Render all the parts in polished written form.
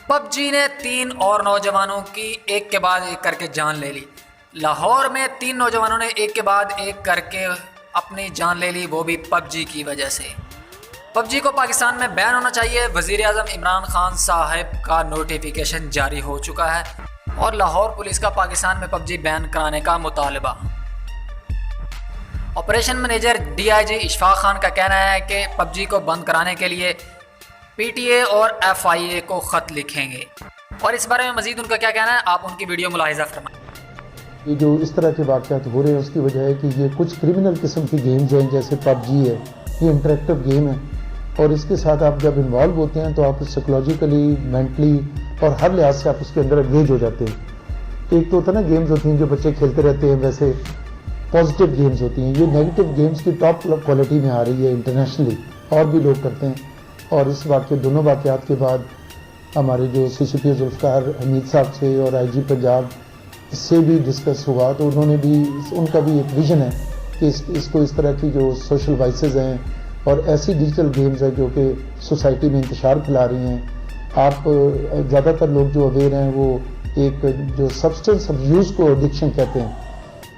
Pub جی نے 3 اور نوجوانوں کی ایک کے بعد ایک کر کے جان لے لی۔ لاہور میں 3 نوجوانوں نے ایک کے بعد ایک کر کے اپنی جان لے لی، وہ بھی پب جی کی وجہ سے۔ پب جی کو پاکستان میں بین ہونا چاہیے۔ وزیر اعظم عمران خان صاحب کا نوٹیفیکیشن جاری ہو چکا ہے اور لاہور پولیس کا پاکستان میں پب جی بین کرانے کا مطالبہ۔ آپریشن منیجر ڈی آئی جی اشفاق خان کا کہنا ہے کہ پب جی کو بند کرانے کے لیے پی ٹی اے اور ایف آئی اے کو خط لکھیں گے، اور اس بارے میں مزید ان کا کیا کہنا ہے آپ ان کی ویڈیو ملاحظہ فرمائیں۔ یہ جو اس طرح کے واقعات ہو رہے ہیں اس کی وجہ ہے کہ یہ کچھ کرمنل قسم کی گیمز ہیں، جیسے پب جی ہے، یہ انٹریکٹیو گیم ہے، اور اس کے ساتھ آپ جب انوالو ہوتے ہیں تو آپ سائیکولوجیکلی، مینٹلی اور ہر لحاظ سے آپ اس کے اندر انگیج ہو جاتے ہیں۔ ایک تو ہوتا ہے نا گیمز ہوتی ہیں جو بچے کھیلتے رہتے ہیں، ویسے پازیٹیو گیمز ہوتی ہیں، یہ نیگیٹو گیمز کی ٹاپ کوالٹی میں آ رہی ہے انٹرنیشنلی، اور بھی لوگ کرتے ہیں۔ اور اس دونوں واقعات کے بعد ہمارے جو سی سی پی او ذوالفقار حمید صاحب سے اور آئی جی پنجاب اس سے بھی ڈسکس ہوا، تو انہوں نے بھی ان کا بھی ایک ویژن ہے کہ اس کو اس طرح کی جو سوشل وائسز ہیں اور ایسی ڈیجیٹل گیمز ہیں جو کہ سوسائٹی میں انتشار پھیلا رہی ہیں۔ آپ زیادہ تر لوگ جو اویئر ہیں وہ ایک جو سبسٹنس ابیوز کو ایڈکشن کہتے ہیں،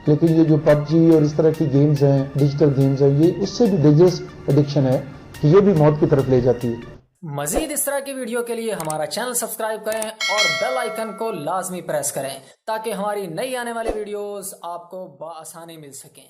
لیکن یہ جو پب جی اور اس طرح کی گیمز ہیں، ڈیجیٹل گیمز ہیں، یہ اس سے بھی ڈینجرس ایڈکشن ہے کہ یہ بھی موت کی طرف لے جاتی ہے۔ مزید اس طرح کی ویڈیو کے لیے ہمارا چینل سبسکرائب کریں اور بیل آئیکن کو لازمی پریس کریں تاکہ ہماری نئی آنے والی ویڈیوز آپ کو بآسانی مل سکیں۔